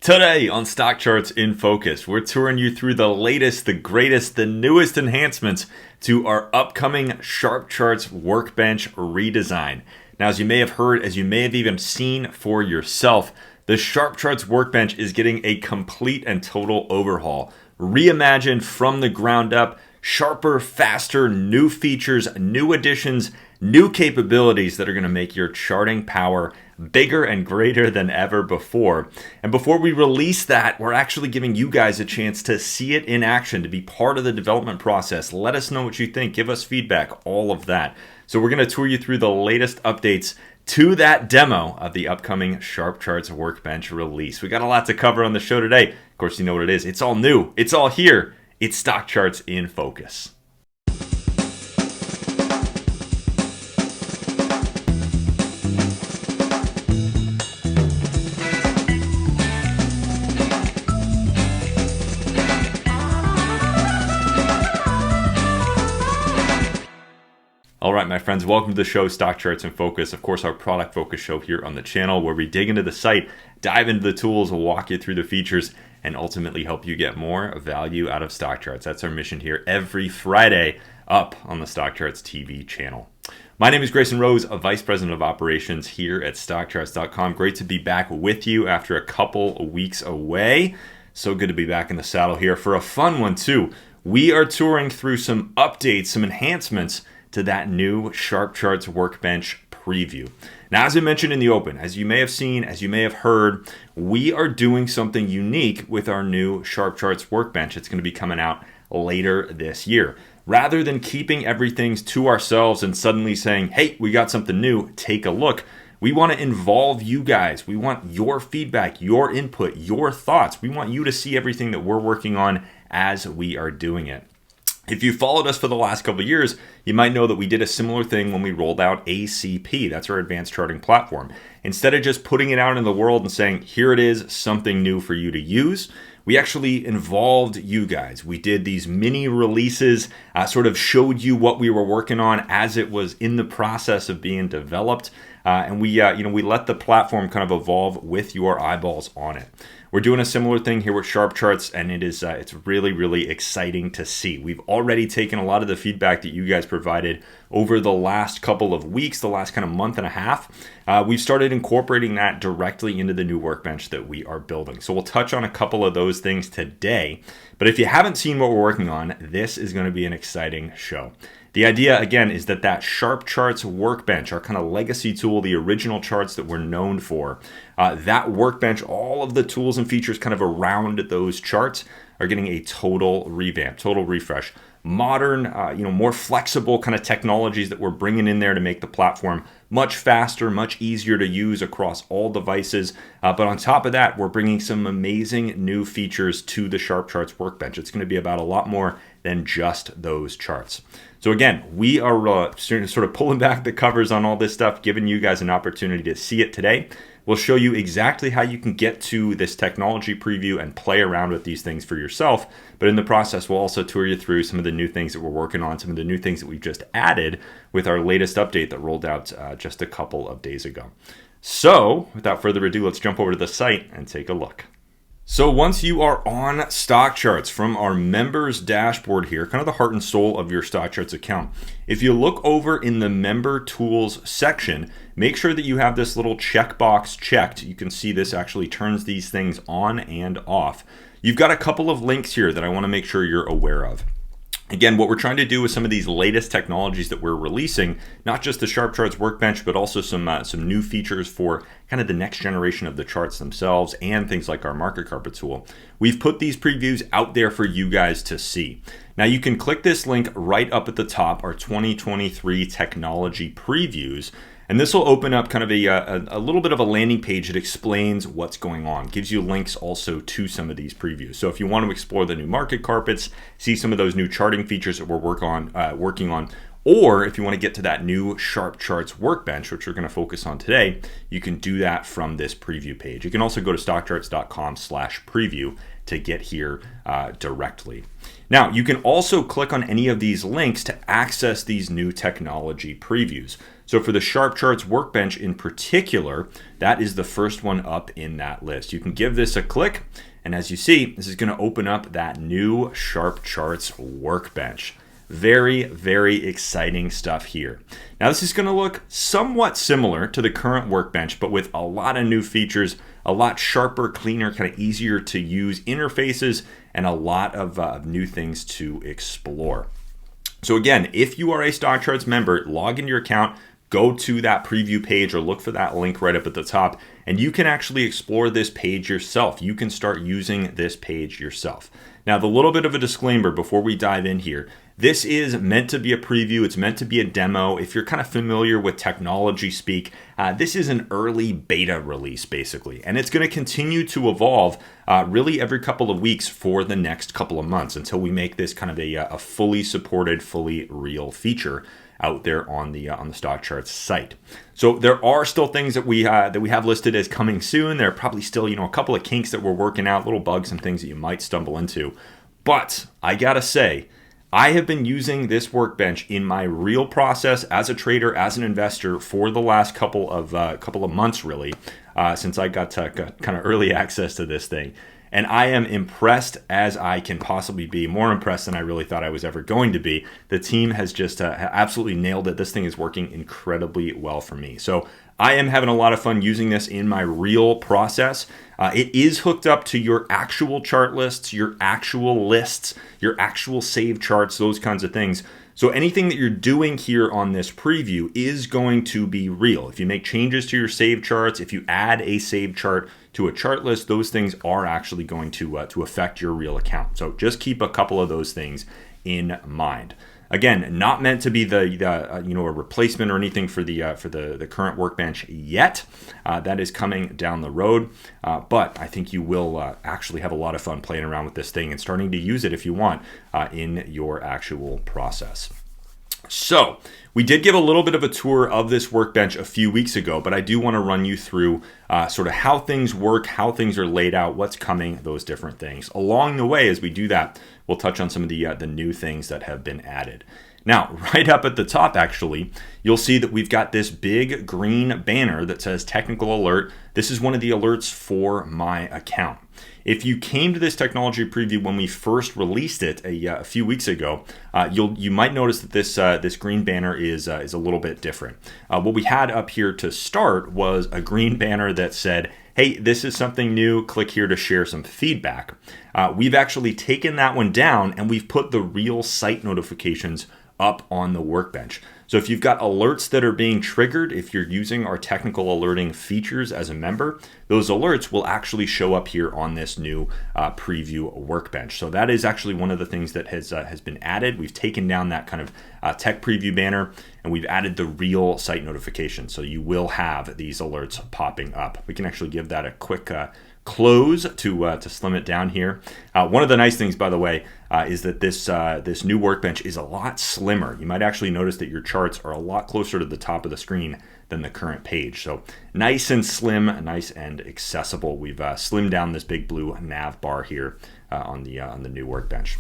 Today on Stock Charts in Focus, we're touring you through the latest, the greatest, the newest enhancements to our upcoming SharpCharts Workbench redesign. Now, as you may have heard, as you may have even seen for yourself, the SharpCharts Workbench is getting a complete and total overhaul. Reimagined from the ground up, sharper, faster, new features, new additions, new capabilities that are going to make your charting power bigger and greater than ever before. And before we release that, we're actually giving you guys a chance to see it in action, to be part of the development process. Let us know what you think. Give us feedback, all of that. So we're going to tour you through the latest updates to that demo of the upcoming SharpCharts Workbench release. We got a lot to cover on the show today. Of course, you know what it is. It's all new. It's all here. It's Stock Charts in Focus. All right, my friends, welcome to the show, Stock Charts in Focus. Of course, our product focus show here on the channel where we dig into the site, dive into the tools, we'll walk you through the features, and ultimately help you get more value out of stock charts. That's our mission here every Friday up on the Stock Charts TV channel. My name is Grayson Rose, a Vice President of Operations here at StockCharts.com. Great to be back with you after a couple of weeks away. So good to be back in the saddle here for a fun one too. We are touring through some updates, some enhancements to that new SharpCharts Workbench preview. Now, as I mentioned in the open, as you may have seen, as you may have heard, we are doing something unique with our new SharpCharts Workbench. It's going to be coming out later this year. Rather than keeping everything to ourselves and suddenly saying, hey, we got something new, take a look, we want to involve you guys. We want your feedback, your input, your thoughts. We want you to see everything that we're working on as we are doing it. If you followed us for the last couple of years, you might know that we did a similar thing when we rolled out ACP. That's our advanced charting platform. Instead of just putting it out in the world and saying, here it is, something new for you to use, we actually involved you guys. We did these mini releases, sort of showed you what we were working on as it was in the process of being developed. And we let the platform kind of evolve with your eyeballs on it. We're doing a similar thing here with SharpCharts, and it's really, really exciting to see. We've already taken a lot of the feedback that you guys provided over the last couple of weeks, the last kind of month and a half. We've started incorporating that directly into the new workbench that we are building. So we'll touch on a couple of those things today. But if you haven't seen what we're working on, this is going to be an exciting show. The idea, again, is that SharpCharts Workbench, our kind of legacy tool, the original charts that we're known for, that workbench, all of the tools and features kind of around those charts are getting a total revamp, total refresh. Modern, more flexible kind of technologies that we're bringing in there to make the platform much faster, much easier to use across all devices. But on top of that, we're bringing some amazing new features to the SharpCharts Workbench. It's going to be about a lot more than just those charts. So again, we are sort of pulling back the covers on all this stuff, giving you guys an opportunity to see it today. We'll show you exactly how you can get to this technology preview and play around with these things for yourself. But in the process, we'll also tour you through some of the new things that we're working on, some of the new things that we've just added with our latest update that rolled out just a couple of days ago. So without further ado, let's jump over to the site and take a look. So once you are on Stock Charts from our members dashboard here, kind of the heart and soul of your Stock Charts account, if you look over in the member tools section, make sure that you have this little checkbox checked. You can see this actually turns these things on and off. You've got a couple of links here that I want to make sure you're aware of. Again, what we're trying to do with some of these latest technologies that we're releasing, not just the SharpCharts Workbench, but also some new features for kind of the next generation of the charts themselves and things like our Market Carpet tool. We've put these previews out there for you guys to see. Now you can click this link right up at the top, our 2023 technology previews. And this will open up kind of a little bit of a landing page that explains what's going on. Gives you links also to some of these previews. So if you want to explore the new market carpets, see some of those new charting features that we're working on, or if you want to get to that new SharpCharts Workbench, which we're going to focus on today, you can do that from this preview page. You can also go to stockcharts.com/preview to get here directly. Now, you can also click on any of these links to access these new technology previews. So for the SharpCharts Workbench in particular, that is the first one up in that list. You can give this a click, and as you see, this is going to open up that new SharpCharts Workbench. Very, very exciting stuff here. Now this is going to look somewhat similar to the current Workbench, but with a lot of new features, a lot sharper, cleaner, kind of easier to use interfaces, and a lot of new things to explore. So again, if you are a StockCharts member, log into your account, go to that preview page or look for that link right up at the top, and you can actually explore this page yourself. You can start using this page yourself. Now, the little bit of a disclaimer before we dive in here, this is meant to be a preview. It's meant to be a demo. If you're kind of familiar with technology speak, this is an early beta release basically, and it's going to continue to evolve really every couple of weeks for the next couple of months until we make this kind of a fully supported, fully real feature out there on the StockCharts site. So there are still things that we have listed as coming soon. There are probably still a couple of kinks that we're working out, little bugs and things that you might stumble into. But I gotta say, I have been using this workbench in my real process as a trader, as an investor for the last couple of months, really, since I got kind of early access to this thing. And I am impressed as I can possibly be, more impressed than I really thought I was ever going to be. The team has just absolutely nailed it. This thing is working incredibly well for me. So I am having a lot of fun using this in my real process. It is hooked up to your actual chart lists, your actual lists, your actual saved charts, those kinds of things. So anything that you're doing here on this preview is going to be real. If you make changes to your saved charts, if you add a saved chart to a chart list, those things are actually going to affect your real account. So just keep a couple of those things in mind. Again, not meant to be a replacement or anything for the current workbench yet. That is coming down the road, but I think you will actually have a lot of fun playing around with this thing and starting to use it if you want in your actual process. So we did give a little bit of a tour of this workbench a few weeks ago, but I do want to run you through sort of how things work, how things are laid out, what's coming, those different things. Along the way, as we do that, we'll touch on some of the new things that have been added. Now, right up at the top, actually, you'll see that we've got this big green banner that says Technical Alert. This is one of the alerts for my account. If you came to this technology preview when we first released it a few weeks ago, you might notice that this green banner is a little bit different. What we had up here to start was a green banner that said, hey, this is something new, click here to share some feedback. We've actually taken that one down and we've put the real site notifications up on the workbench. So if you've got alerts that are being triggered, if you're using our technical alerting features as a member, those alerts will actually show up here on this new preview workbench. So that is actually one of the things that has been added. We've taken down that kind of tech preview banner and we've added the real site notification. So you will have these alerts popping up. We can actually give that a quick close to slim it down here. One of the nice things, by the way, is that this new workbench is a lot slimmer. You might actually notice that your charts are a lot closer to the top of the screen than the current page. So nice and slim, nice and accessible. We've slimmed down this big blue nav bar here on the new workbench.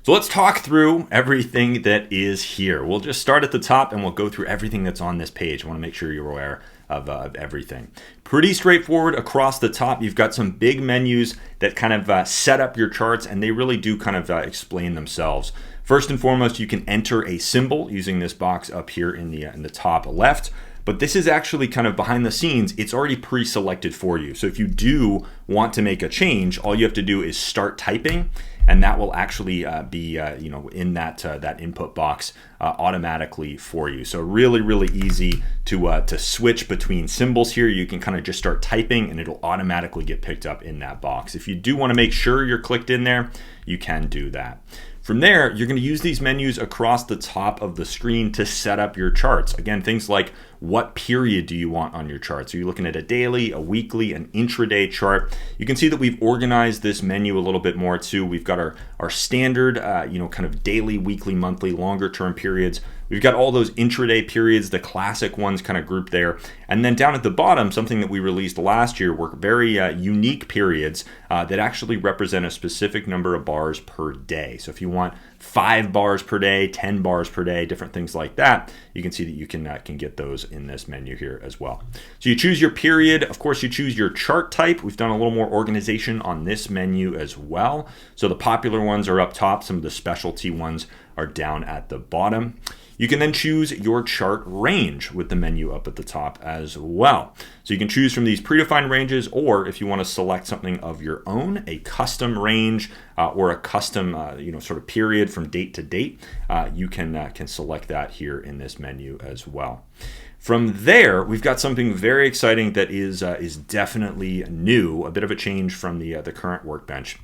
So let's talk through everything that is here. We'll just start at the top and we'll go through everything that's on this page. I want to make sure you're aware of everything. Pretty straightforward across the top. You've got some big menus that kind of set up your charts, and they really do kind of explain themselves. First and foremost, you can enter a symbol using this box up here in the top left. But this is actually kind of behind the scenes. It's already pre-selected for you. So if you do want to make a change, all you have to do is start typing, and that will actually be in that input box automatically for you. So really easy to switch between symbols here. You can kind of just start typing and it'll automatically get picked up in that box. If you do want to make sure you're clicked in there, you can do that. From there, you're going to use these menus across the top of the screen to set up your charts. Again, things like what period do you want on your charts? Are you looking at a daily, a weekly, an intraday chart? You can see that we've organized this menu a little bit more too. We've got our standard, kind of daily, weekly, monthly, longer term periods. We've got all those intraday periods, the classic ones kind of grouped there. And then down at the bottom, something that we released last year were very unique periods that actually represent a specific number of bars per day. So if you want 5 bars per day, 10 bars per day, different things like that. You can see that you can get those in this menu here as well. So you choose your period. Of course, you choose your chart type. We've done a little more organization on this menu as well. So the popular ones are up top. Some of the specialty ones are down at the bottom. You can then choose your chart range with the menu up at the top as well. So you can choose from these predefined ranges, or if you want to select something of your own, a custom range or a custom sort of period from date to date, you can select that here in this menu as well. From there, we've got something very exciting that is definitely new, a bit of a change from the current workbench.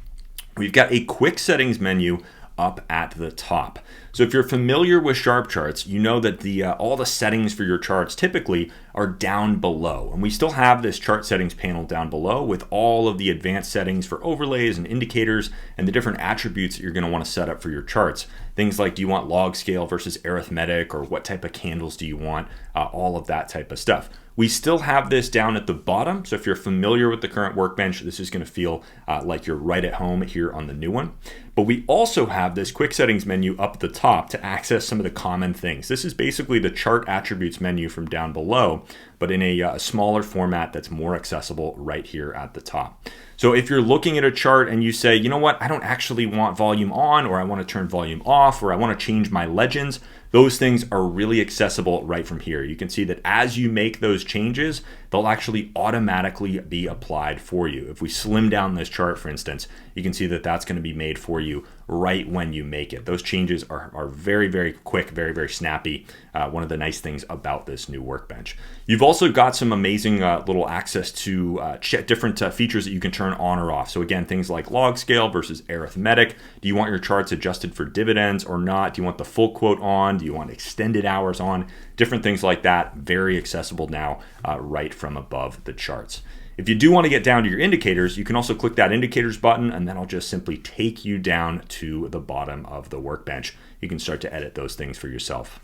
We've got a quick settings menu up at the top. So if you're familiar with SharpCharts, you know that all the settings for your charts typically are down below. And we still have this chart settings panel down below with all of the advanced settings for overlays and indicators and the different attributes that you're going to want to set up for your charts. Things like, do you want log scale versus arithmetic, or what type of candles do you want? All of that type of stuff. We still have this down at the bottom, so if you're familiar with the current workbench, this is going to feel like you're right at home here on the new one. But we also have this quick settings menu up at the top to access some of the common things. This is basically the chart attributes menu from down below, but in a smaller format that's more accessible right here at the top. So if you're looking at a chart and you say, you know what, I don't actually want volume on, or I want to turn volume off, or I want to change my legends, those things are really accessible right from here. You can see that as you make those changes, they'll actually automatically be applied for you. If we slim down this chart, for instance, you can see that that's going to be made for you right when you make it. Those changes are very, very quick, very, very snappy. One of the nice things about this new workbench. You've also got some amazing little access to different features that you can turn on or off. So again, things like log scale versus arithmetic. Do you want your charts adjusted for dividends or not? Do you want the full quote on? Do you want extended hours on? Different things like that. Very accessible now right from above the charts. If you do want to get down to your indicators, you can also click that indicators button, and that'll just simply take you down to the bottom of the workbench. You can start to edit those things for yourself.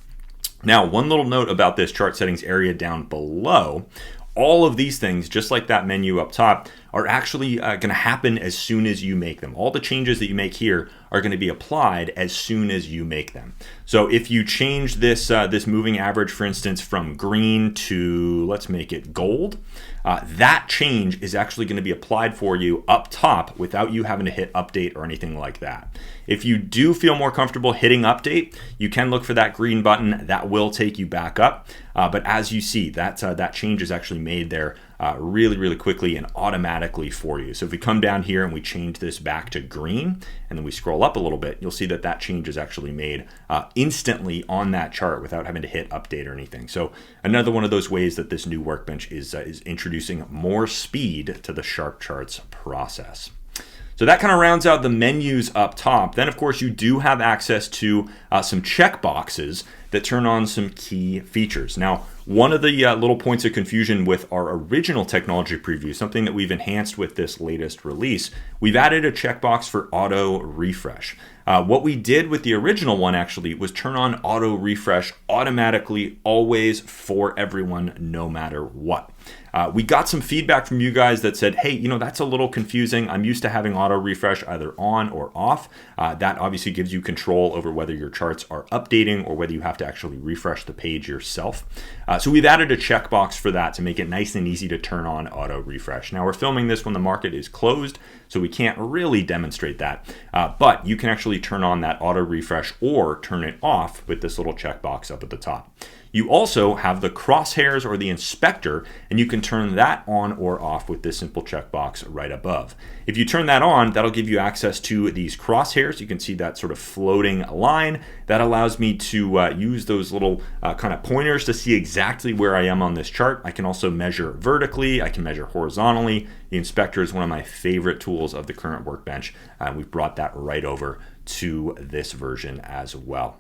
Now, one little note about this chart settings area down below. All of these things, just like that menu up top, are actually going to happen as soon as you make them. All the changes that you make here are going to be applied as soon as you make them. So if you change this moving average, for instance, from green to, let's make it gold, that change is actually going to be applied for you up top without you having to hit update or anything like that. If you do feel more comfortable hitting update, you can look for that green button. That will take you back up. But as you see, that change is actually made there really, really quickly and automatically for you. So if we come down here and we change this back to green, and then we scroll up a little bit, you'll see that that change is actually made instantly on that chart without having to hit update or anything. So another one of those ways that this new workbench is introducing more speed to the SharpCharts process. So that kind of rounds out the menus up top. Then, of course, you do have access to some checkboxes that turn on some key features. Now, one of the little points of confusion with our original technology preview, something that we've enhanced with this latest release, we've added a checkbox for auto refresh. What we did with the original one actually was turn on auto refresh automatically, always, for everyone, no matter what. We got some feedback from you guys that said, hey, that's a little confusing. I'm used to having auto refresh either on or off. That obviously gives you control over whether your charts are updating or whether you have to actually refresh the page yourself. So we've added a checkbox for that to make it nice and easy to turn on auto refresh. Now, we're filming this when the market is closed, so we can't really demonstrate that. But you can actually turn on that auto refresh or turn it off with this little checkbox up at the top. You also have the crosshairs or the inspector, and you can turn that on or off with this simple checkbox right above. If you turn that on, that'll give you access to these crosshairs. You can see that sort of floating line. That allows me to use those little kind of pointers to see exactly where I am on this chart. I can also measure vertically. I can measure horizontally. The inspector is one of my favorite tools of the current workbench. We've brought that right over to this version as well.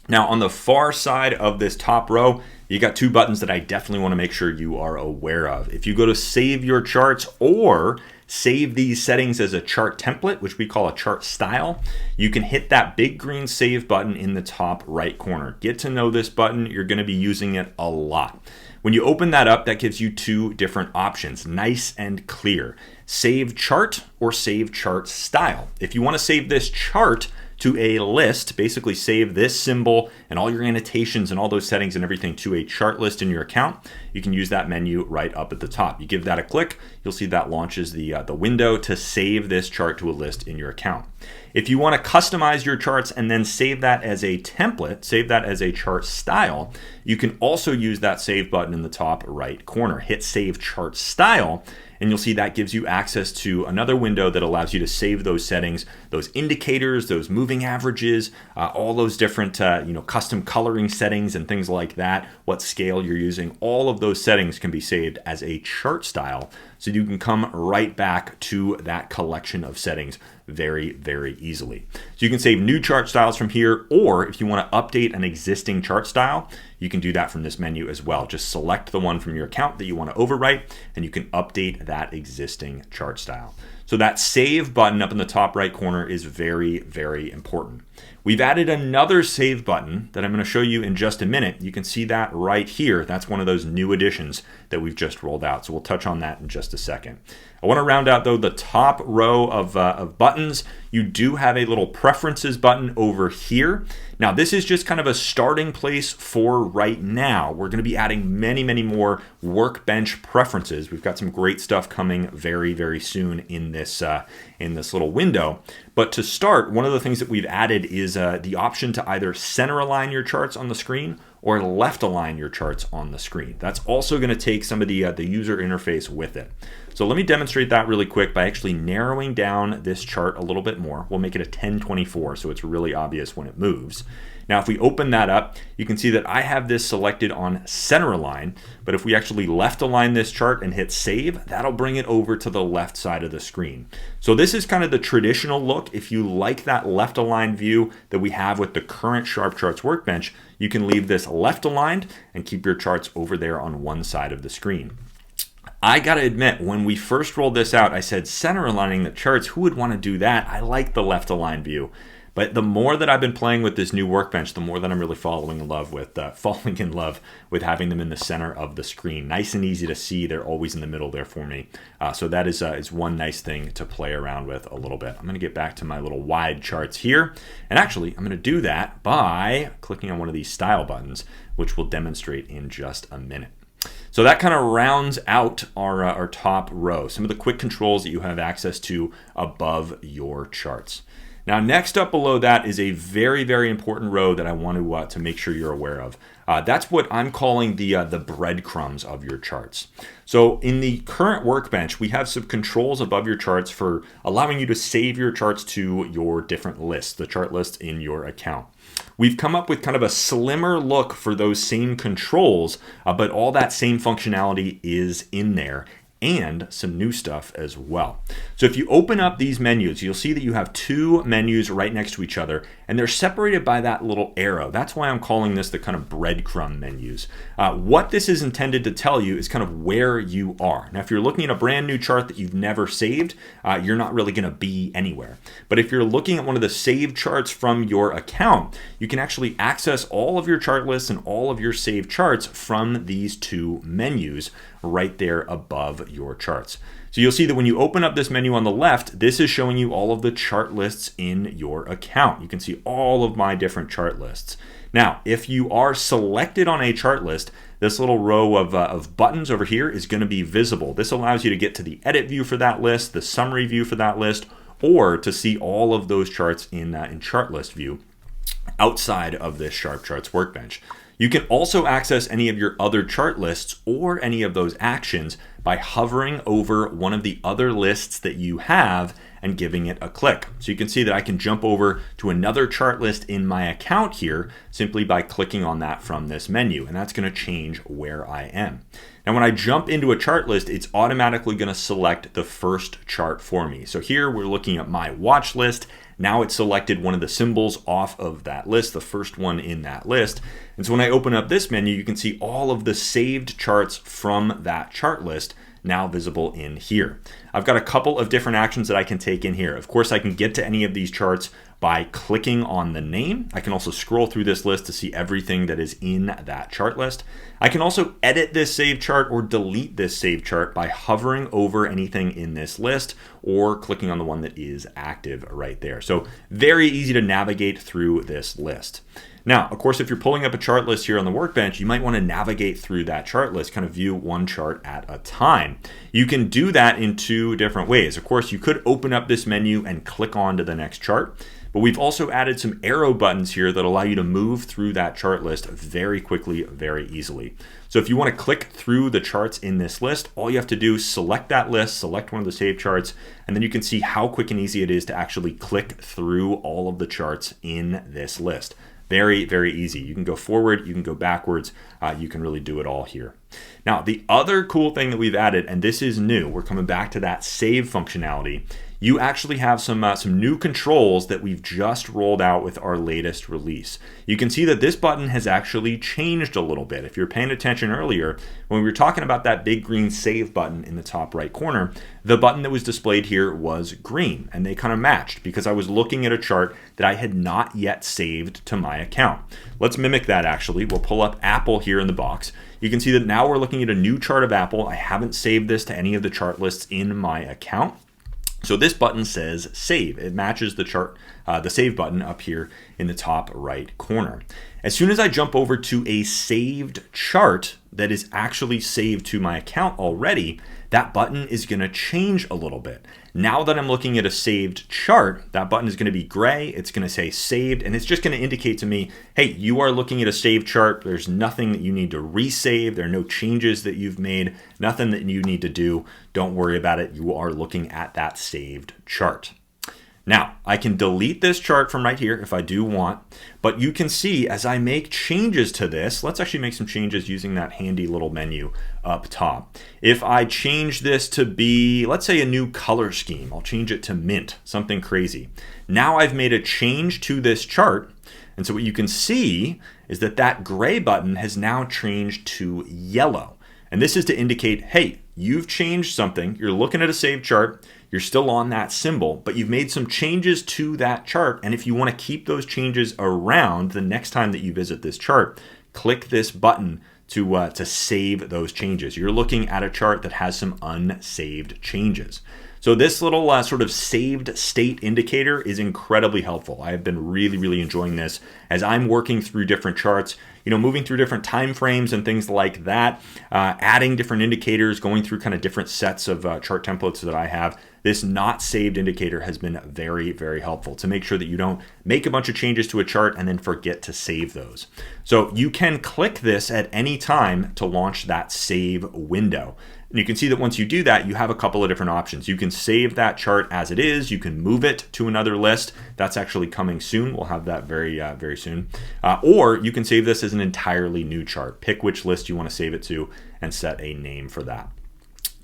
Now, on the far side of this top row, you got two buttons that I definitely want to make sure you are aware of. If you go to save your charts or save these settings as a chart template, which we call a chart style, you can hit that big green save button in the top right corner. Get to know this button. You're going to be using it a lot. When you open that up, that gives you two different options, nice and clear. Save chart or save chart style. If you want to save this chart to a list, basically save this symbol and all your annotations and all those settings and everything to a chart list in your account, you can use that menu right up at the top. You give that a click, you'll see that launches the window to save this chart to a list in your account. If you want to customize your charts and then save that as a template, save that as a chart style, you can also use that save button in the top right corner. Hit Save Chart Style, and you'll see that gives you access to another window that allows you to save those settings, those indicators, those moving averages, all those different custom coloring settings and things like that, what scale you're using. All of those settings can be saved as a chart style, so you can come right back to that collection of settings very, very easily. So you can save new chart styles from here, or if you want to update an existing chart style, you can do that from this menu as well. Just select the one from your account that you want to overwrite, and you can update that existing chart style. So that save button up in the top right corner is very, very important. We've added another save button that I'm going to show you in just a minute. You can see that right here. That's one of those new additions that we've just rolled out. So we'll touch on that in just a second. I want to round out though the top row of buttons. You do have a little preferences button over here. Now this is just kind of a starting place for right now. We're going to be adding many, many more workbench preferences. We've got some great stuff coming very, very soon in this little window. But to start, one of the things that we've added is the option to either center align your charts on the screen or left align your charts on the screen. That's also going to take some of the user interface with it. So let me demonstrate that really quick by actually narrowing down this chart a little bit more. We'll make it a 1024 so it's really obvious when it moves. Now if we open that up, you can see that I have this selected on center align, but if we actually left align this chart and hit save, that'll bring it over to the left side of the screen. So this is kind of the traditional look. If you like that left aligned view that we have with the current SharpCharts Workbench, you can leave this left aligned and keep your charts over there on one side of the screen. I gotta admit, when we first rolled this out, I said center aligning the charts, who would want to do that? I like the left aligned view. But the more that I've been playing with this new workbench, the more that I'm really falling in love with having them in the center of the screen. Nice and easy to see. They're always in the middle there for me. So that is one nice thing to play around with a little bit. I'm going to get back to my little wide charts here. And actually, I'm going to do that by clicking on one of these style buttons, which we'll demonstrate in just a minute. So that kind of rounds out our top row, some of the quick controls that you have access to above your charts. Now, next up below that is a very, very important row that I want to make sure you're aware of. That's what I'm calling the breadcrumbs of your charts. So in the current workbench, we have some controls above your charts for allowing you to save your charts to your different lists, the chart list in your account. We've come up with kind of a slimmer look for those same controls, but all that same functionality is in there, and some new stuff as well. So if you open up these menus, you'll see that you have two menus right next to each other, and they're separated by that little arrow. That's why I'm calling this the kind of breadcrumb menus. What this is intended to tell you is kind of where you are. Now, if you're looking at a brand new chart that you've never saved, you're not really going to be anywhere. But if you're looking at one of the saved charts from your account, you can actually access all of your chart lists and all of your saved charts from these two menus right there above your charts. So you'll see that when you open up this menu on the left, this is showing you all of the chart lists in your account. You can see all of my different chart lists. Now, if you are selected on a chart list, this little row of buttons over here is going to be visible. This allows you to get to the edit view for that list, the summary view for that list, or to see all of those charts in chart list view outside of this SharpCharts Workbench. You can also access any of your other chart lists or any of those actions by hovering over one of the other lists that you have and giving it a click. So you can see that I can jump over to another chart list in my account here simply by clicking on that from this menu, and that's going to change where I am. Now when I jump into a chart list, it's automatically going to select the first chart for me. So here we're looking at my watch list. Now it's selected one of the symbols off of that list, the first one in that list. And so when I open up this menu, you can see all of the saved charts from that chart list now visible in here. I've got a couple of different actions that I can take in here. Of course, I can get to any of these charts by clicking on the name. I can also scroll through this list to see everything that is in that chart list. I can also edit this saved chart or delete this saved chart by hovering over anything in this list or clicking on the one that is active right there. So very easy to navigate through this list. Now, of course, if you're pulling up a chart list here on the workbench, you might want to navigate through that chart list, kind of view one chart at a time. You can do that in two different ways. Of course, you could open up this menu and click on to the next chart, but we've also added some arrow buttons here that allow you to move through that chart list very quickly, very easily. So if you want to click through the charts in this list, all you have to do is select that list, select one of the saved charts, and then you can see how quick and easy it is to actually click through all of the charts in this list. Very, very easy. You can go forward, you can go backwards, you can really do it all here. Now, the other cool thing that we've added, and this is new, we're coming back to that save functionality. You actually have some new controls that we've just rolled out with our latest release. You can see that this button has actually changed a little bit. If you're paying attention earlier, when we were talking about that big green save button in the top right corner, the button that was displayed here was green, and they kind of matched because I was looking at a chart that I had not yet saved to my account. Let's mimic that actually. We'll pull up Apple here in the box. You can see that now we're looking at a new chart of Apple. I haven't saved this to any of the chart lists in my account. So this button says save. It matches the chart, the save button up here in the top right corner. As soon as I jump over to a saved chart that is actually saved to my account already, that button is going to change a little bit. Now that I'm looking at a saved chart, that button is going to be gray. It's going to say saved, and it's just going to indicate to me, hey, you are looking at a saved chart. There's nothing that you need to resave. There are no changes that you've made, nothing that you need to do. Don't worry about it. You are looking at that saved chart. Now, I can delete this chart from right here if I do want, but you can see as I make changes to this, let's actually make some changes using that handy little menu up top. If I change this to be, let's say, a new color scheme, I'll change it to mint, something crazy. Now I've made a change to this chart, and so what you can see is that that gray button has now changed to yellow. And this is to indicate, hey, you've changed something. You're looking at a saved chart. You're still on that symbol, but you've made some changes to that chart. And if you want to keep those changes around the next time that you visit this chart, click this button to save those changes. You're looking at a chart that has some unsaved changes. So this little sort of saved state indicator is incredibly helpful. I have been really, really enjoying this as I'm working through different charts, moving through different time frames and things like that, adding different indicators, going through kind of different sets of chart templates that I have. This not saved indicator has been very, very helpful to make sure that you don't make a bunch of changes to a chart and then forget to save those. So you can click this at any time to launch that save window. And you can see that once you do that, you have a couple of different options. You can save that chart as it is. You can move it to another list. That's actually coming soon. We'll have that very, very soon. Or you can save this as an entirely new chart. Pick which list you want to save it to and set a name for that.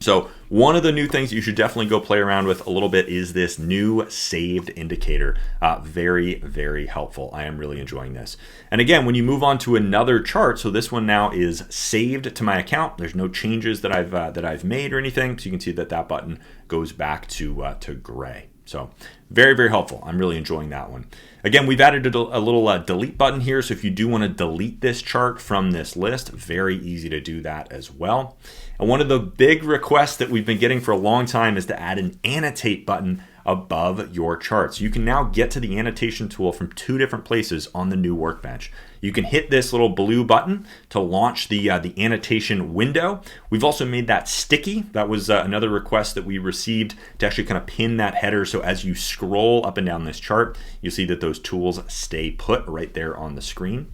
So one of the new things you should definitely go play around with a little bit is this new saved indicator. Very, very helpful. I am really enjoying this. And again, when you move on to another chart, so this one now is saved to my account. There's no changes that I've made or anything. So you can see that that button goes back to gray. So very, very helpful. I'm really enjoying that one. Again, we've added a little delete button here. So if you do want to delete this chart from this list, very easy to do that as well. And one of the big requests that we've been getting for a long time is to add an annotate button above your charts. You can now get to the annotation tool from two different places on the new workbench. You can hit this little blue button to launch the annotation window. We've also made that sticky. That was another request that we received to actually kind of pin that header. So as you scroll up and down this chart, you'll see that those tools stay put right there on the screen.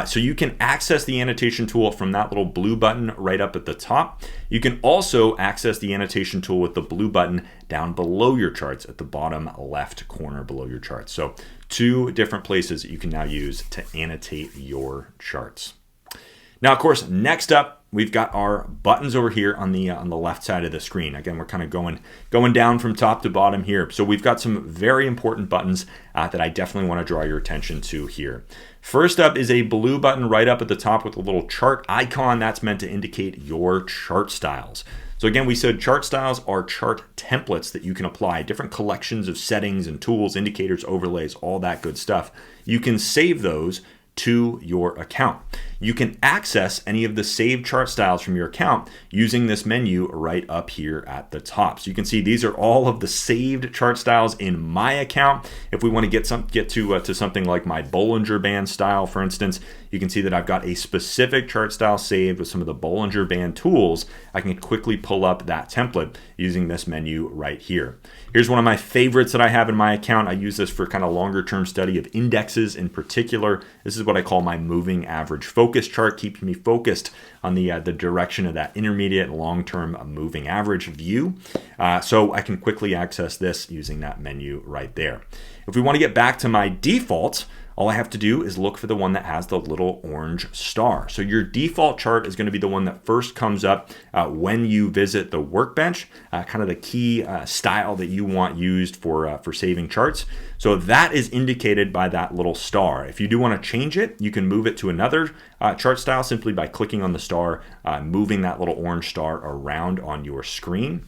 So you can access the annotation tool from that little blue button right up at the top. You can also access the annotation tool with the blue button down below your charts at the bottom left corner below your charts. So two different places that you can now use to annotate your charts. Now, of course, next up, we've got our buttons over here on the left side of the screen. Again, we're kind of going down from top to bottom here. So we've got some very important buttons that I definitely want to draw your attention to here. First up is a blue button right up at the top with a little chart icon. That's meant to indicate your chart styles. So again, we said chart styles are chart templates that you can apply, different collections of settings and tools, indicators, overlays, all that good stuff. You can save those to your account. You can access any of the saved chart styles from your account using this menu right up here at the top. So you can see these are all of the saved chart styles in my account. If we want to get to something like my Bollinger Band style, for instance, you can see that I've got a specific chart style saved with some of the Bollinger Band tools. I can quickly pull up that template using this menu right here. Here's one of my favorites that I have in my account. I use this for kind of longer term study of indexes in particular. This is what I call my moving average focus chart, keeping me focused on the direction of that intermediate and long-term moving average view. So I can quickly access this using that menu right there. If we want to get back to my default, all I have to do is look for the one that has the little orange star. So your default chart is going to be the one that first comes up when you visit the workbench, kind of the key style that you want used for saving charts. So that is indicated by that little star. If you do want to change it, you can move it to another chart style simply by clicking on the star, moving that little orange star around on your screen.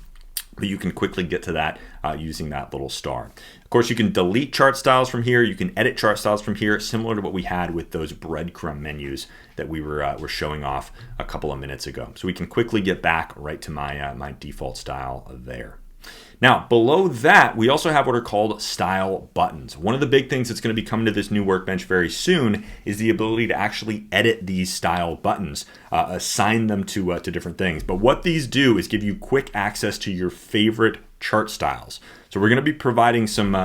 But you can quickly get to that using that little star. Of course, you can delete chart styles from here. You can edit chart styles from here, similar to what we had with those breadcrumb menus that we were showing off a couple of minutes ago. So we can quickly get back right to my, my default style there. Now, below that, we also have what are called style buttons. One of the big things that's going to be coming to this new workbench very soon is the ability to actually edit these style buttons, assign them to different things. But what these do is give you quick access to your favorite chart styles. So we're going to be providing some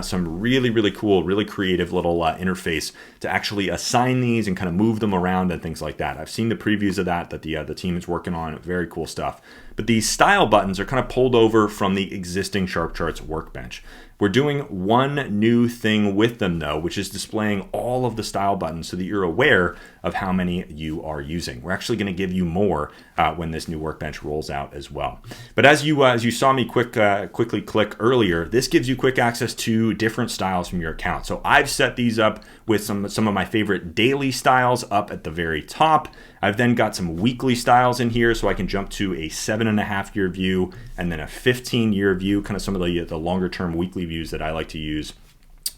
really cool, really creative little interface to actually assign these and kind of move them around and things like that. I've seen the previews of that the team is working on. Very cool stuff. But these style buttons are kind of pulled over from the existing SharpCharts Workbench. We're doing one new thing with them though, which is displaying all of the style buttons so that you're aware of how many you are using. We're actually going to give you more when this new workbench rolls out as well. But as you saw me quickly click earlier, this gives you quick access to different styles from your account. So I've set these up with some of my favorite daily styles up at the very top. I've then got some weekly styles in here, so I can jump to a 7.5 year view and then a 15-year view, kind of some of the longer term weekly views that I like to use.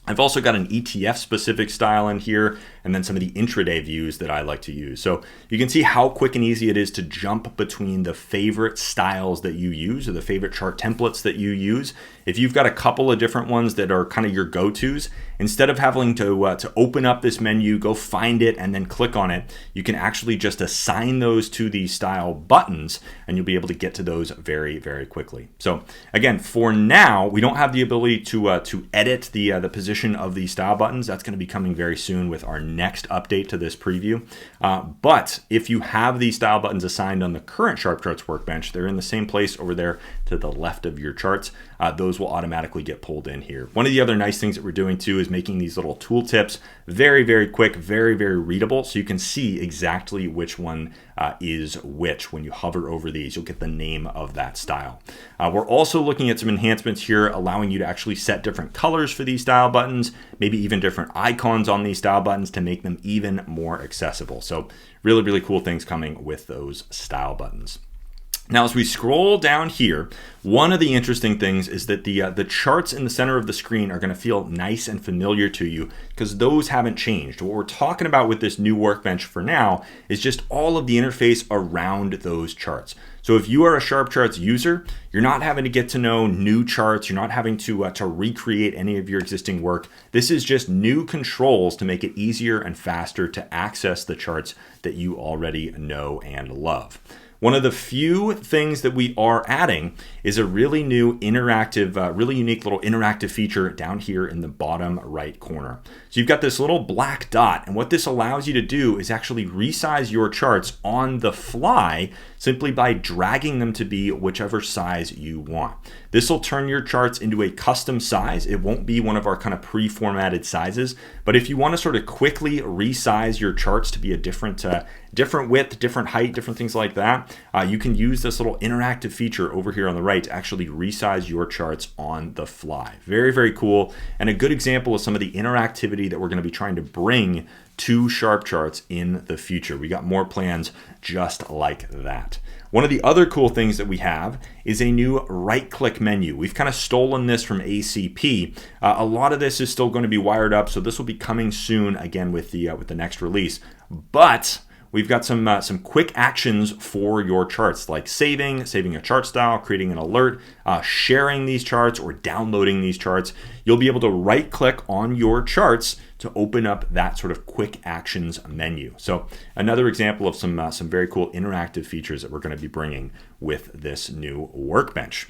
I've also got an ETF specific style in here and then some of the intraday views that I like to use. So you can see how quick and easy it is to jump between the favorite styles that you use or the favorite chart templates that you use. If you've got a couple of different ones that are kind of your go-tos, instead of having to open up this menu, go find it and then click on it, you can actually just assign those to these style buttons and you'll be able to get to those very quickly. So again, for now, we don't have the ability to edit the position of these style buttons. That's going to be coming very soon with our next update to this preview. But if you have these style buttons assigned on the current SharpCharts Workbench, they're in the same place over there to the left of your charts. Those will automatically get pulled in here. One of the other nice things that we're doing too is making these little tooltips very quick, very readable, so you can see exactly which one is which. When you hover over these, you'll get the name of that style. We're also looking at some enhancements here, allowing you to actually set different colors for these style buttons, maybe even different icons on these style buttons to make them even more accessible. So really cool things coming with those style buttons. Now, as we scroll down here, one of the interesting things is that the charts in the center of the screen are going to feel nice and familiar to you because those haven't changed. What we're talking about with this new workbench for now is just all of the interface around those charts. So if you are a SharpCharts user, you're not having to get to know new charts. You're not having to recreate any of your existing work. This is just new controls to make it easier and faster to access the charts that you already know and love. One of the few things that we are adding is a really new interactive, really unique little interactive feature down here in the bottom right corner. So you've got this little black dot, and what this allows you to do is actually resize your charts on the fly simply by dragging them to be whichever size you want. This will turn your charts into a custom size. It won't be one of our kind of pre-formatted sizes, but if you want to sort of quickly resize your charts to be a different width, different height, different things like that, you can use this little interactive feature over here on the right to actually resize your charts on the fly. Very cool, and a good example of some of the interactivity that we're going to be trying to bring to SharpCharts in the future. We got more plans just like that. One of the other cool things that we have is a new right-click menu. We've kind of stolen this from ACP. A lot of this is still going to be wired up, so this will be coming soon again with the next release. But we've got some quick actions for your charts, like saving a chart style, creating an alert, sharing these charts, or downloading these charts. You'll be able to right-click on your charts to open up that sort of quick actions menu. So another example of some very cool interactive features that we're going to be bringing with this new workbench.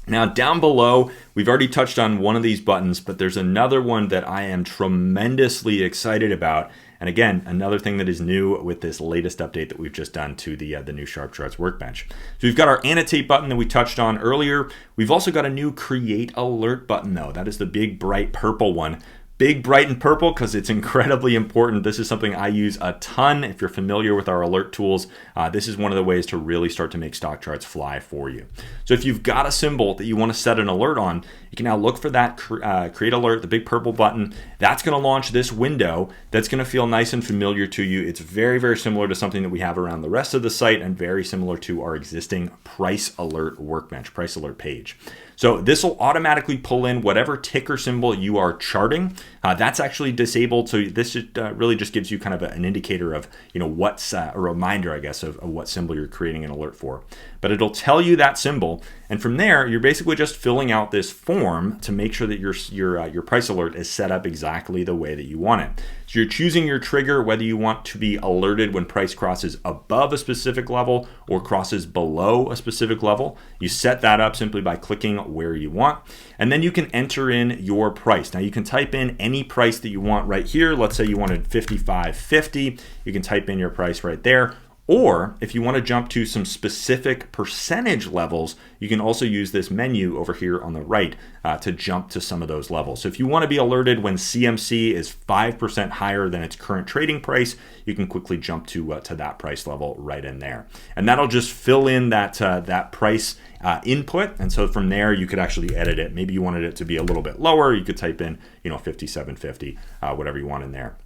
Now down below, we've already touched on one of these buttons, but there's another one that I am tremendously excited about. And again, another thing that is new with this latest update that we've just done to the new SharpCharts Workbench. So we've got our Annotate button that we touched on earlier. We've also got a new Create Alert button though. That is the big, bright purple one. Big, bright, and purple because it's incredibly important. This is something I use a ton. If you're familiar with our alert tools, this is one of the ways to really start to make stock charts fly for you. So if you've got a symbol that you want to set an alert on, you can now look for that Create Alert, the big purple button. That's going to launch this window that's going to feel nice and familiar to you. It's very, very similar to something that we have around the rest of the site and very similar to our existing Price Alert Workbench, Price Alert page. So this will automatically pull in whatever ticker symbol you are charting. That's actually disabled, so this really just gives you kind of an indicator of, what's a reminder, I guess, of what symbol you're creating an alert for. But it'll tell you that symbol, and from there, you're basically just filling out this form to make sure that your price alert is set up exactly the way that you want it. So you're choosing your trigger, whether you want to be alerted when price crosses above a specific level or crosses below a specific level. You set that up simply by clicking where you want, and then you can enter in your price. Now you can type in any price that you want right here. Let's say you wanted $55.50. You can type in your price right there. Or if you want to jump to some specific percentage levels, you can also use this menu over here on the right to jump to some of those levels. So if you want to be alerted when CMC is 5% higher than its current trading price, you can quickly jump to that price level right in there. And that'll just fill in that price input. And so from there, you could actually edit it. Maybe you wanted it to be a little bit lower. You could type in, $57.50, whatever you want in there.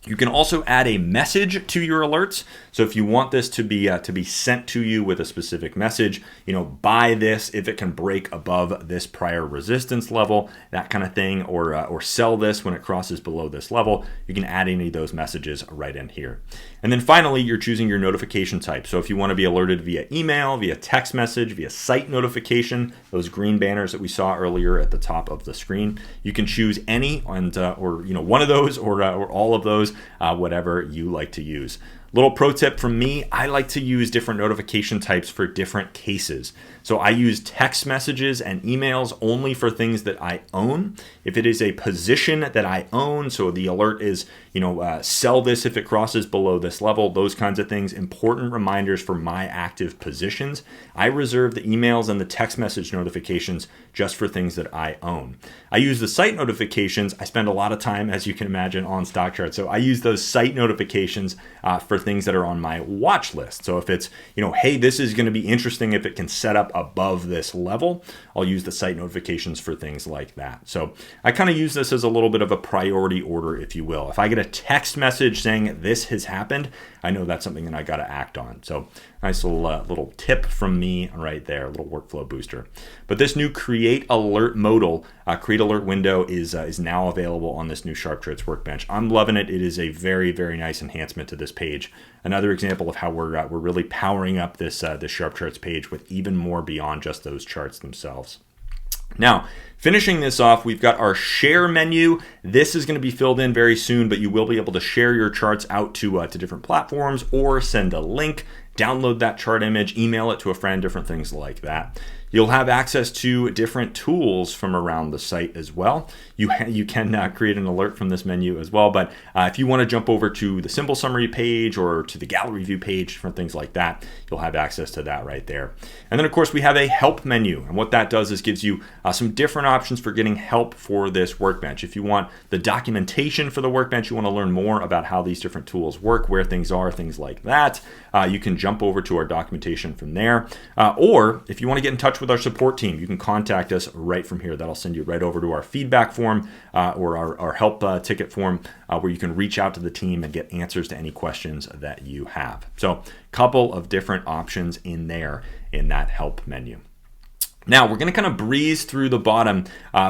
You can also add a message to your alerts. So if you want this to be sent to you with a specific message, buy this if it can break above this prior resistance level, that kind of thing, or sell this when it crosses below this level, you can add any of those messages right in here. And then finally, you're choosing your notification type. So if you want to be alerted via email, via text message, via site notification, those green banners that we saw earlier at the top of the screen, you can choose any and or one of those or all of those. Whatever you like to use. Little pro tip from me, I like to use different notification types for different cases. So I use text messages and emails only for things that I own. If it is a position that I own, so the alert is, sell this if it crosses below this level, those kinds of things, important reminders for my active positions. I reserve the emails and the text message notifications just for things that I own. I use the site notifications. I spend a lot of time, as you can imagine, on StockCharts. So I use those site notifications for things that are on my watch list. So if it's, hey, this is going to be interesting if it can set up above this level, I'll use the site notifications for things like that. So I kind of use this as a little bit of a priority order, if you will. If I get a text message saying this has happened, I know that's something that I got to act on. So nice little tip from me right there, a little workflow booster. But this new Create Alert modal, Create Alert window is now available on this new SharpCharts Workbench. I'm loving it. It is a very, very nice enhancement to this page. Another example of how we're really powering up this SharpCharts page with even more beyond just those charts themselves. Now, finishing this off, we've got our share menu. This is going to be filled in very soon, but you will be able to share your charts out to different platforms or send a link, download that chart image, email it to a friend, different things like that. You'll have access to different tools from around the site as well. You can create an alert from this menu as well, but if you want to jump over to the symbol summary page or to the gallery view page, different things like that, you'll have access to that right there. And then of course we have a help menu, and what that does is gives you some different options for getting help for this workbench. If you want the documentation for the workbench, you want to learn more about how these different tools work, where things are, things like that, you can jump over to our documentation from there. Or if you want to get in touch touch with our support team, you can contact us right from here. That'll send you right over to our feedback form or our help ticket form where you can reach out to the team and get answers to any questions that you have. So a couple of different options in there in that help menu. Now, we're going to kind of breeze through the bottom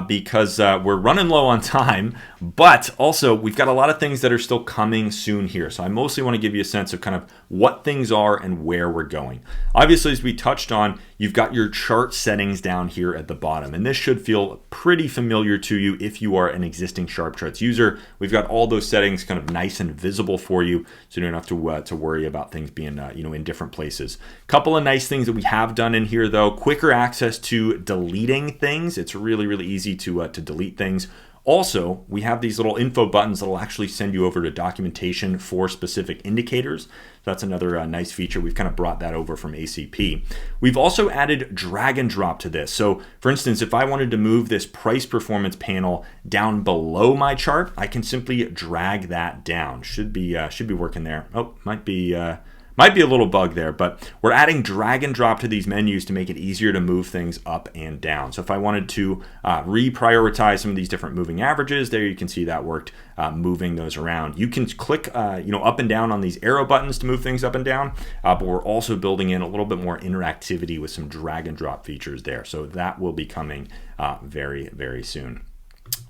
because we're running low on time, but also we've got a lot of things that are still coming soon here. So I mostly want to give you a sense of kind of what things are and where we're going. Obviously, as we touched on, you've got your chart settings down here at the bottom, and this should feel pretty familiar to you if you are an existing SharpCharts user. We've got all those settings kind of nice and visible for you, so you don't have to worry about things being in different places. Couple of nice things that we have done in here, though: quicker access to deleting things. It's really, really easy to delete things. Also, we have these little info buttons that will actually send you over to documentation for specific indicators. That's another nice feature. We've kind of brought that over from ACP. We've also added drag and drop to this. So for instance, if I wanted to move this price performance panel down below my chart, I can simply drag that down. Should be working there. Oh, might be a little bug there, but we're adding drag and drop to these menus to make it easier to move things up and down. So if I wanted to reprioritize some of these different moving averages, there you can see that worked, moving those around. You can click up and down on these arrow buttons to move things up and down, but we're also building in a little bit more interactivity with some drag and drop features there. So that will be coming very, very soon.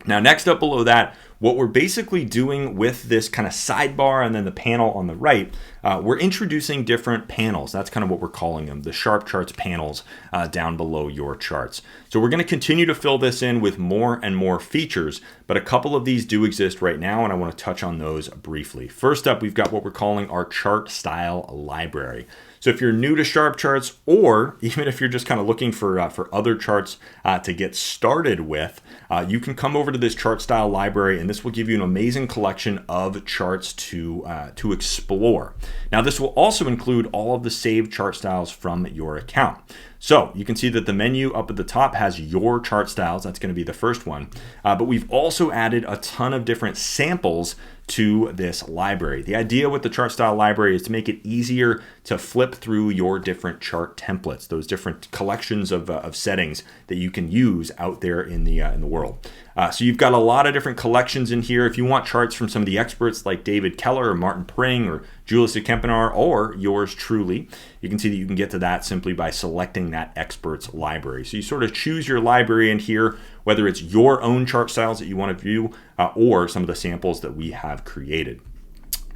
Now, next up below that, what we're basically doing with this kind of sidebar and then the panel on the right, we're introducing different panels. That's kind of what we're calling them, the SharpCharts panels down below your charts. So we're going to continue to fill this in with more and more features, but a couple of these do exist right now, and I want to touch on those briefly. First up, we've got what we're calling our ChartStyle library. So if you're new to SharpCharts, or even if you're just kind of looking for other charts to get started with, you can come over to this ChartStyle library, and this will give you an amazing collection of charts to explore. Now, this will also include all of the saved chart styles from your account. So you can see that the menu up at the top has your chart styles. That's going to be the first one. But we've also added a ton of different samples to this library. The idea with the ChartStyle library is to make it easier to flip through your different chart templates, those different collections of settings that you can use out there in the world. So you've got a lot of different collections in here. If you want charts from some of the experts like David Keller or Martin Pring or Julius de Kempenaar or yours truly, you can see that you can get to that simply by selecting that experts library. So you sort of choose your library in here, whether it's your own chart styles that you want to view or some of the samples that we have created.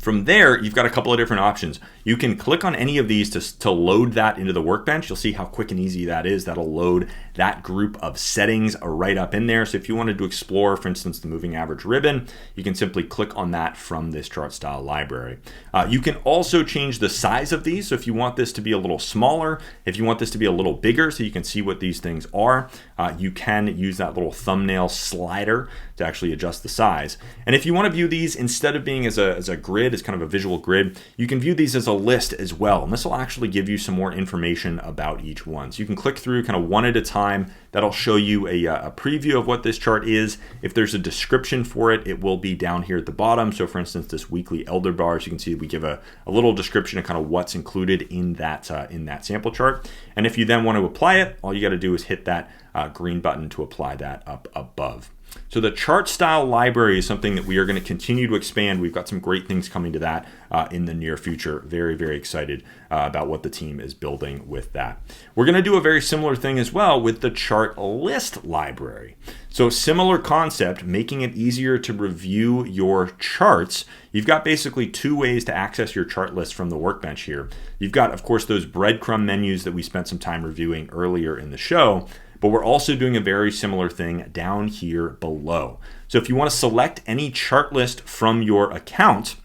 From there, you've got a couple of different options. You can click on any of these to load that into the workbench. You'll see how quick and easy that is. That'll load that group of settings right up in there. So if you wanted to explore, for instance, the moving average ribbon, you can simply click on that from this ChartStyle library. You can also change the size of these. So if you want this to be a little smaller, if you want this to be a little bigger so you can see what these things are, you can use that little thumbnail slider to actually adjust the size. And if you want to view these instead of being as a grid, as kind of a visual grid, you can view these as a list as well. And this will actually give you some more information about each one. So you can click through kind of one at a time. That'll show you a preview of what this chart is. If there's a description for it, it will be down here at the bottom. So for instance, this weekly elder bars, you can see we give a little description of kind of what's included in that sample chart. And if you then want to apply it, all you got to do is hit that green button to apply that up above. So the ChartStyle library is something that we are going to continue to expand. We've got some great things coming to that in the near future. Very, very excited about what the team is building with that. We're going to do a very similar thing as well with the ChartList library. So similar concept, making it easier to review your charts. You've got basically two ways to access your chart list from the workbench here. You've got, of course, those breadcrumb menus that we spent some time reviewing earlier in the show. But we're also doing a very similar thing down here below. So if you want to select any chart list from your account,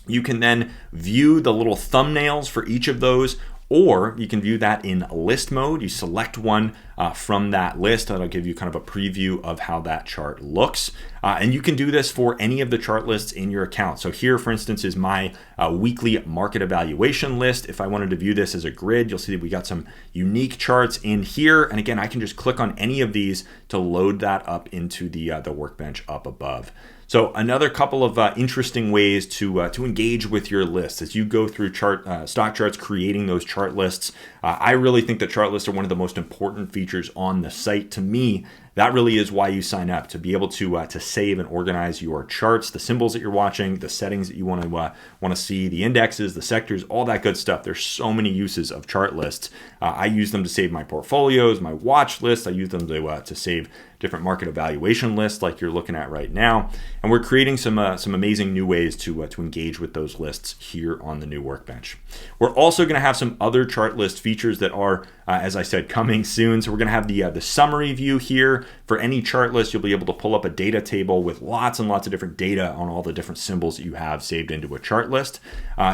you can then view the little thumbnails for each of those, or you can view that in list mode. You select one from that list. That'll give you kind of a preview of how that chart looks. And you can do this for any of the chart lists in your account. So here, for instance, is my weekly market evaluation list. If I wanted to view this as a grid, you'll see that we got some unique charts in here. And again, I can just click on any of these to load that up into the workbench up above. So another couple of interesting ways to engage with your lists as you go through stock charts, creating those chart lists. I really think that chart lists are one of the most important features on the site. To me, that really is why you sign up, to be able to save and organize your charts, the symbols that you're watching, the settings that you want to see, the indexes, the sectors, all that good stuff. There's so many uses of chart lists. I use them to save my portfolios, my watch lists. I use them to save different market evaluation lists like you're looking at right now. And we're creating some amazing new ways to engage with those lists here on the new workbench. We're also going to have some other chart list features that are, as I said, coming soon. So we're going to have the summary view here. For any chart list, you'll be able to pull up a data table with lots and lots of different data on all the different symbols that you have saved into a chart list.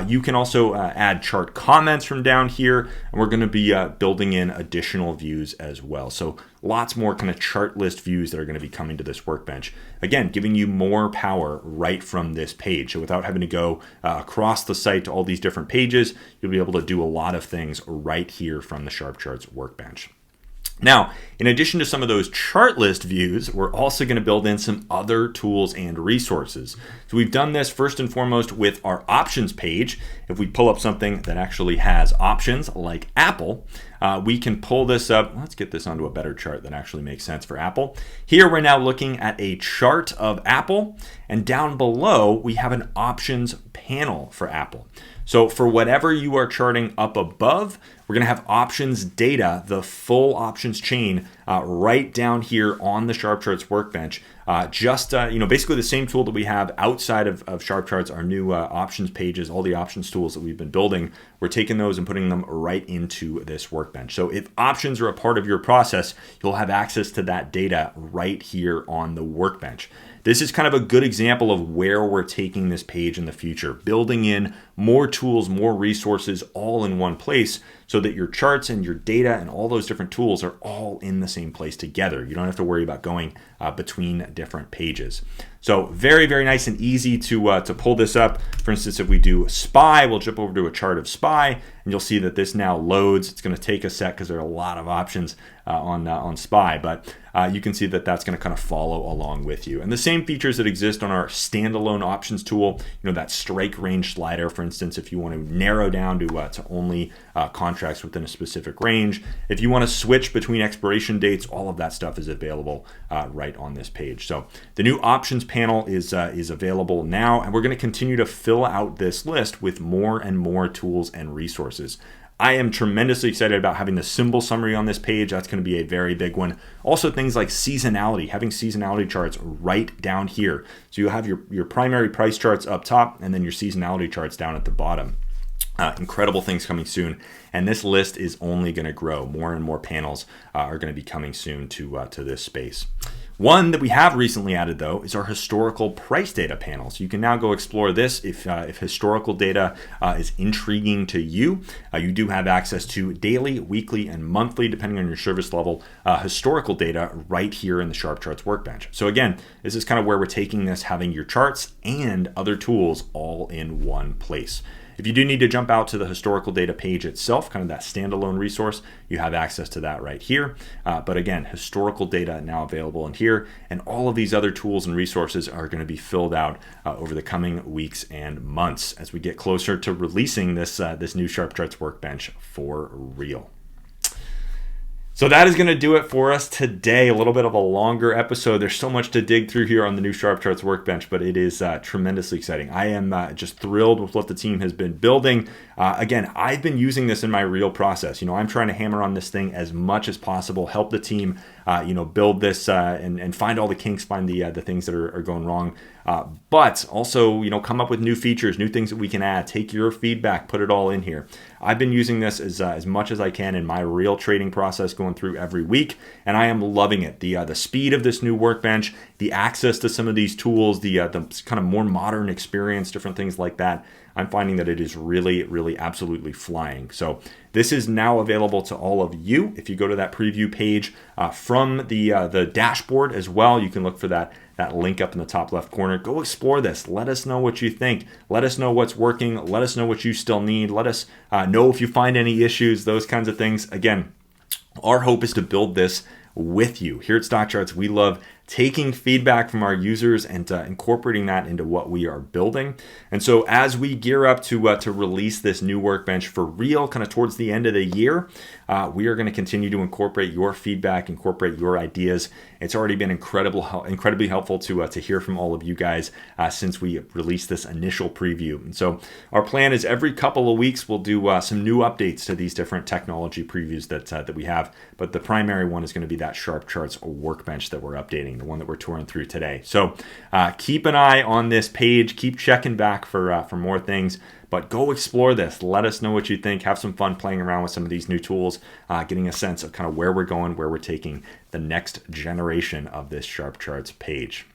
You can also add chart comments from down here, and we're going to be building in additional views as well. So lots more kind of chart list views that are going to be coming to this workbench. Again, giving you more power right from this page. So without having to go across the site to all these different pages, you'll be able to do a lot of things right here from the SharpCharts workbench. Now, in addition to some of those chart list views, we're also going to build in some other tools and resources. So we've done this first and foremost with our options page. If we pull up something that actually has options like Apple, we can pull this up. Let's get this onto a better chart that actually makes sense for Apple. Here we're now looking at a chart of Apple, and down below we have an options panel for Apple. So for whatever you are charting up above, we're going to have options data, the full options chain, right down here on the SharpCharts workbench. Basically the same tool that we have outside of SharpCharts, our new options pages, all the options tools that we've been building. We're taking those and putting them right into this workbench. So if options are a part of your process, you'll have access to that data right here on the workbench. This is kind of a good example of where we're taking this page in the future, building in more tools, more resources all in one place so that your charts and your data and all those different tools are all in the same place together. You don't have to worry about going between different pages. So very, very nice and easy to pull this up. For instance, if we do SPY, we'll jump over to a chart of SPY, and you'll see that this now loads. It's going to take a sec because there are a lot of options on SPY, but you can see that that's going to kind of follow along with you. And the same features that exist on our standalone options tool, that strike range slider, for instance, if you want to narrow down to only contracts within a specific range. If you want to switch between expiration dates, all of that stuff is available right on this page. So the new options panel is available now, and we're going to continue to fill out this list with more and more tools and resources. I am tremendously excited about having the symbol summary on this page. That's going to be a very big one. Also things like seasonality, having seasonality charts right down here. So you'll have your primary price charts up top and then your seasonality charts down at the bottom. Incredible things coming soon, and this list is only going to grow. More and more panels are going to be coming soon to this space. One that we have recently added, though, is our historical price data panel. So you can now go explore this if historical data is intriguing to you. You do have access to daily, weekly, and monthly, depending on your service level, historical data right here in the SharpCharts workbench. So again, this is kind of where we're taking this, having your charts and other tools all in one place. If you do need to jump out to the historical data page itself, kind of that standalone resource, you have access to that right here. But again, historical data now available in here, and all of these other tools and resources are going to be filled out over the coming weeks and months as we get closer to releasing this new SharpCharts workbench for real. So that is going to do it for us today. A little bit of a longer episode. There's so much to dig through here on the new SharpCharts workbench, but it is tremendously exciting. I am just thrilled with what the team has been building. Again, I've been using this in my real process. I'm trying to hammer on this thing as much as possible, help the team, build this and find all the kinks, find the things that are going wrong. But also, come up with new features, new things that we can add. Take your feedback, put it all in here. I've been using this as much as I can in my real trading process, going through every week, and I am loving it. The speed of this new workbench, the access to some of these tools, the kind of more modern experience, different things like that. I'm finding that it is really, really absolutely flying. So this is now available to all of you. If you go to that preview page from the dashboard as well, you can look for that link up in the top left corner. Go explore this. Let us know what you think. Let us know what's working. Let us know what you still need. Let us know if you find any issues, those kinds of things. Again, our hope is to build this with you. Here at StockCharts, we love taking feedback from our users and incorporating that into what we are building. And so as we gear up to release this new workbench for real, kind of towards the end of the year, we are going to continue to incorporate your feedback, incorporate your ideas. It's already been incredibly helpful to hear from all of you guys since we released this initial preview. And so our plan is every couple of weeks we'll do some new updates to these different technology previews that we have. But the primary one is going to be that SharpCharts Workbench that we're updating, the one that we're touring through today. So keep an eye on this page. Keep checking back for more things. But go explore this. Let us know what you think. Have some fun playing around with some of these new tools, getting a sense of kind of where we're going, where we're taking the next generation of this SharpCharts page.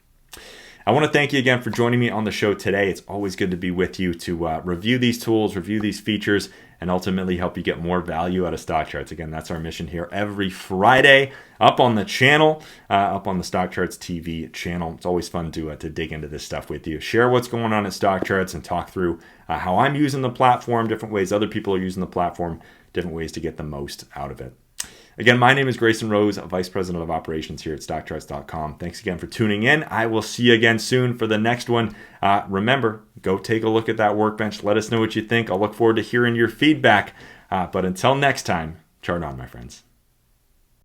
I want to thank you again for joining me on the show today. It's always good to be with you to review these tools, review these features, and ultimately help you get more value out of StockCharts. Again, that's our mission here every Friday up on the channel, up on the StockCharts TV channel. It's always fun to dig into this stuff with you. Share what's going on at StockCharts and talk through how I'm using the platform, different ways other people are using the platform, different ways to get the most out of it. Again, my name is Grayson Rose, Vice President of Operations here at StockCharts.com. Thanks again for tuning in. I will see you again soon for the next one. Remember, go take a look at that workbench. Let us know what you think. I'll look forward to hearing your feedback. But until next time, chart on, my friends.